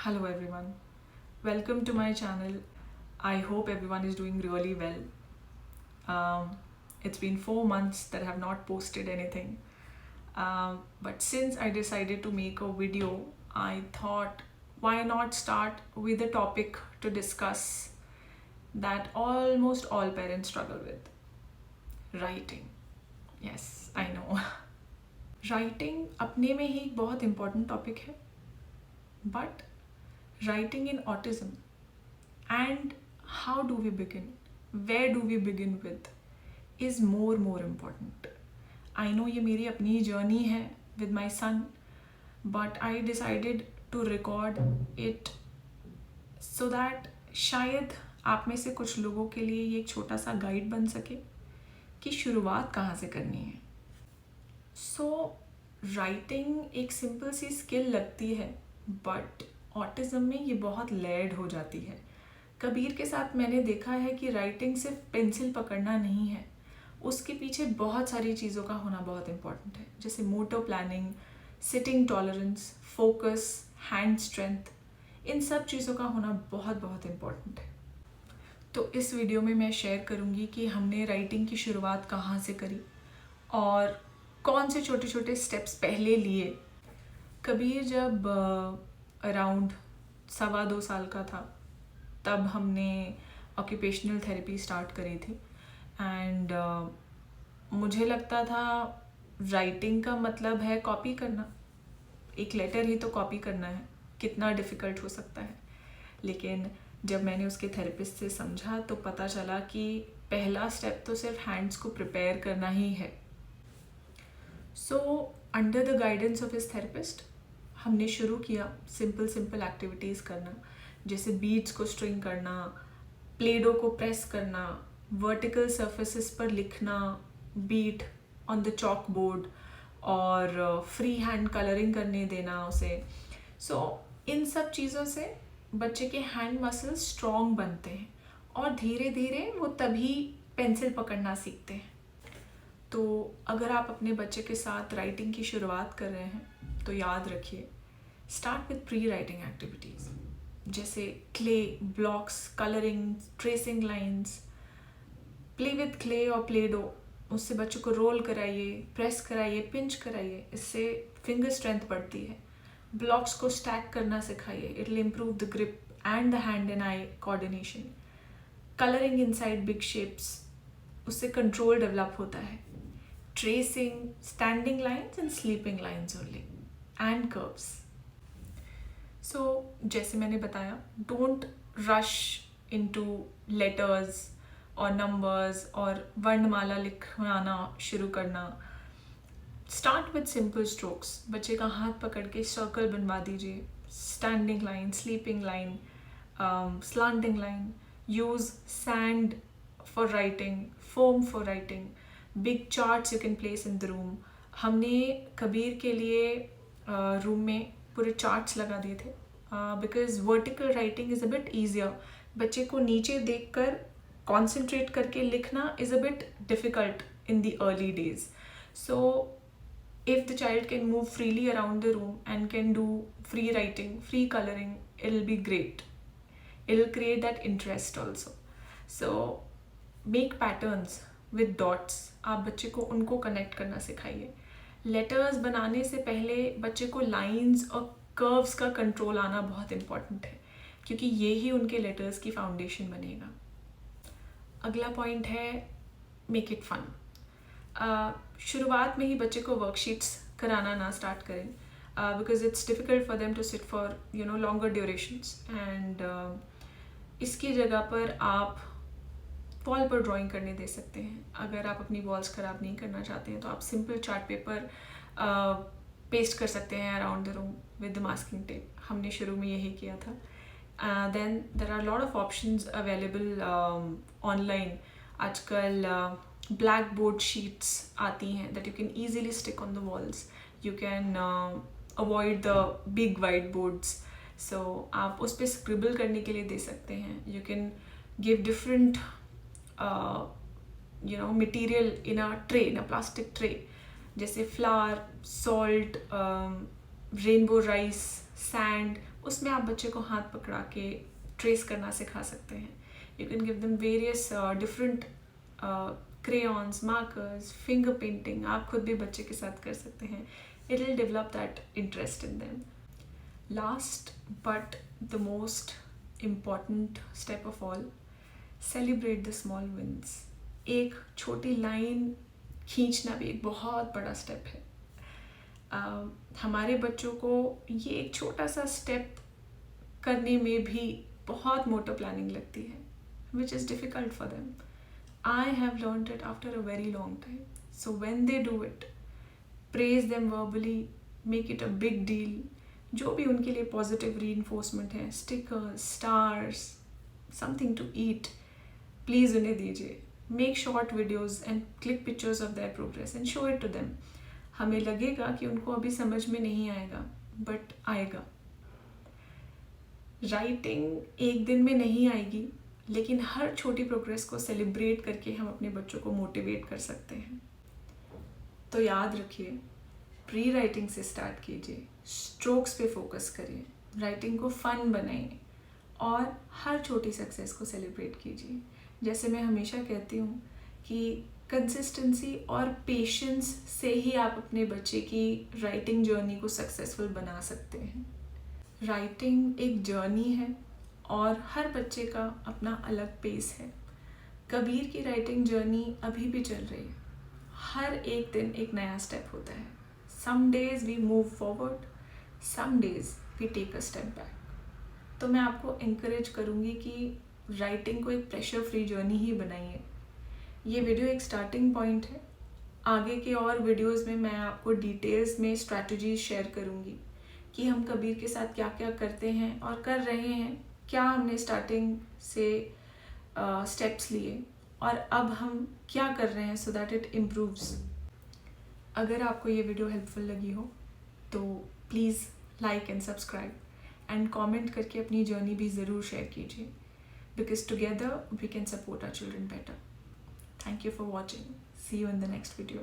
Hello everyone. Welcome to my channel. I hope everyone is doing really well. It's been 4 months that I have not posted anything. But since I decided to make a video, I thought why not start with a topic to discuss that almost all parents struggle with: writing. Yes, I know. Writing अपने में ही एक बहुत important topic है, but writing in autism and how do we begin, where do we begin with, is more important. I know ये मेरी अपनी journey है with my son, but I decided to record it so that शायद आप में से कुछ लोगों के लिए ये एक छोटा सा गाइड बन सके कि शुरुआत कहाँ से करनी है. सो राइटिंग एक सिंपल सी स्किल लगती है, बट ऑटिज़म में ये बहुत लेयर्ड हो जाती है. कबीर के साथ मैंने देखा है कि राइटिंग सिर्फ पेंसिल पकड़ना नहीं है, उसके पीछे बहुत सारी चीज़ों का होना बहुत इम्पॉर्टेंट है, जैसे motor planning, sitting tolerance, focus, hand strength. इन सब चीज़ों का होना बहुत इम्पॉर्टेंट है. तो इस वीडियो में मैं शेयर करूँगी कि हमने राइटिंग की शुरुआत कहाँ से करी और कौन से छोटे छोटे स्टेप्स पहले लिए. कबीर जब अराउंड 2.25 साल का था तब हमने ऑक्यूपेशनल थेरेपी स्टार्ट करी थी. एंड मुझे लगता था राइटिंग का मतलब है कॉपी करना, एक लेटर ही तो कॉपी करना है, कितना डिफ़िकल्ट हो सकता है. लेकिन जब मैंने उसके थेरेपिस्ट से समझा तो पता चला कि पहला स्टेप तो सिर्फ हैंड्स को प्रिपेयर करना ही है. So under the guidance of his therapist हमने शुरू किया सिंपल एक्टिविटीज़ करना, जैसे बीड्स को स्ट्रिंग करना, प्लेडो को प्रेस करना, वर्टिकल सर्फेसिस पर लिखना, beat on the chalk board, और फ्री हैंड कलरिंग करने देना उसे. सो इन सब चीज़ों से बच्चे के हैंड मसल्स स्ट्रॉन्ग बनते हैं और धीरे धीरे वो तभी पेंसिल पकड़ना सीखते हैं. तो अगर आप अपने बच्चे के साथ राइटिंग की शुरुआत कर रहे हैं तो याद रखिए, start with pre writing activities जैसे clay, blocks, colouring, tracing lines. Play with clay और प्ले डो, उससे बच्चों को रोल कराइए, प्रेस कराइए, पिंच कराइए, इससे फिंगर स्ट्रेंथ बढ़ती है. ब्लॉक्स को स्टैक करना सिखाइए, it will improve the grip and the hand and eye coordination. Colouring inside big shapes, उससे कंट्रोल डेवलप होता है. Tracing, standing lines and sleeping lines only, and curves. So जैसे मैंने बताया, डोंट रश इनटू लेटर्स और numbers और वर्णमाला लिखवाना शुरू करना. Start with simple strokes. बच्चे का हाथ पकड़ के सर्कल बनवा दीजिए. Standing line, sleeping line, slanting line. Use sand for writing, foam for writing. Big charts you can place in the room. हमने कबीर के लिए रूम में पूरे चार्ट्स लगा दिए थे, because vertical writing is a bit easier. बच्चे को नीचे देखकर कॉन्सेंट्रेट करके लिखना is a bit difficult in the early days. So if the child can move freely around the room and can do free writing, free coloring, it'll be great. It'll create that interest also. So make patterns with dots. आप बच्चे को उनको connect करना सिखाइए. Letters बनाने से पहले बच्चे को लाइंस और कर्व्स का कंट्रोल आना बहुत इम्पॉर्टेंट है, क्योंकि ये ही उनके लेटर्स की फाउंडेशन बनेगा. अगला पॉइंट है मेक इट फन. शुरुआत में ही बच्चे को वर्कशीट्स कराना ना स्टार्ट करें, because it's difficult for them to sit for longer durations. And इसकी जगह पर आप वॉल पर ड्राइंग करने दे सकते हैं. अगर आप अपनी वॉल्स ख़राब नहीं करना चाहते हैं तो आप सिंपल चार्ट पेपर पेस्ट कर सकते हैं around the room with the masking tape. हमने शुरू में यही किया था. Then there are lot of options available online. आजकल ब्लैक बोर्ड शीट्स आती हैं that you can easily stick on the walls. You can avoid the big whiteboards. So आप उस पर स्क्रिबल करने के लिए दे सकते हैं. You can give different material in a tray, in a plastic tray, जैसे flour, salt, rainbow rice, sand, उसमें आप बच्चे को हाथ पकड़ा के ट्रेस करना सिखा सकते हैं. You can give them various different crayons, markers, finger painting. आप खुद भी बच्चे के साथ कर सकते हैं. It will develop that interest in them. Last but the most important step of all, celebrate the small wins. एक छोटी लाइन खींचना भी एक बहुत बड़ा स्टेप है. हमारे बच्चों को ये एक छोटा सा स्टेप करने में भी बहुत मोटर प्लानिंग लगती है, which is difficult for them. I have learned it after a very long time. So when they do it, praise them verbally, make it a big deal. जो भी उनके लिए positive reinforcement है, stickers, stars, something to eat, please उन्हें दीजिए. Make short videos and click pictures of their progress and show it to them. हमें लगेगा कि उनको अभी समझ में नहीं आएगा, but आएगा. राइटिंग एक दिन में नहीं आएगी, लेकिन हर छोटी प्रोग्रेस को सेलिब्रेट करके हम अपने बच्चों को मोटिवेट कर सकते हैं. तो याद रखिए, प्री राइटिंग से स्टार्ट कीजिए, स्ट्रोक्स पे फोकस करिए, राइटिंग को फन बनाइए और हर छोटी सक्सेस को सेलिब्रेट कीजिए. जैसे मैं हमेशा कहती हूँ कि कंसिस्टेंसी और पेशेंस से ही आप अपने बच्चे की राइटिंग जर्नी को सक्सेसफुल बना सकते हैं. राइटिंग एक जर्नी है और हर बच्चे का अपना अलग पेस है. कबीर की राइटिंग जर्नी अभी भी चल रही है. हर एक दिन एक नया स्टेप होता है. Some days we move forward, some days we take a step back. तो मैं आपको encourage करूँगी कि राइटिंग को एक प्रेशर फ्री जर्नी ही बनाइए. ये वीडियो एक स्टार्टिंग पॉइंट है. आगे के और वीडियोज़ में मैं आपको डिटेल्स में स्ट्रैटेजीज शेयर करूँगी कि हम कबीर के साथ क्या क्या करते हैं और कर रहे हैं, क्या हमने स्टार्टिंग से स्टेप्स लिए और अब हम क्या कर रहे हैं, सो दैट इट इम्प्रूव्स. अगर आपको ये वीडियो हेल्पफुल लगी हो तो please like and subscribe and comment करके अपनी जर्नी भी ज़रूर शेयर कीजिए, because together we can support our children better. Thank you for watching. See you in the next video.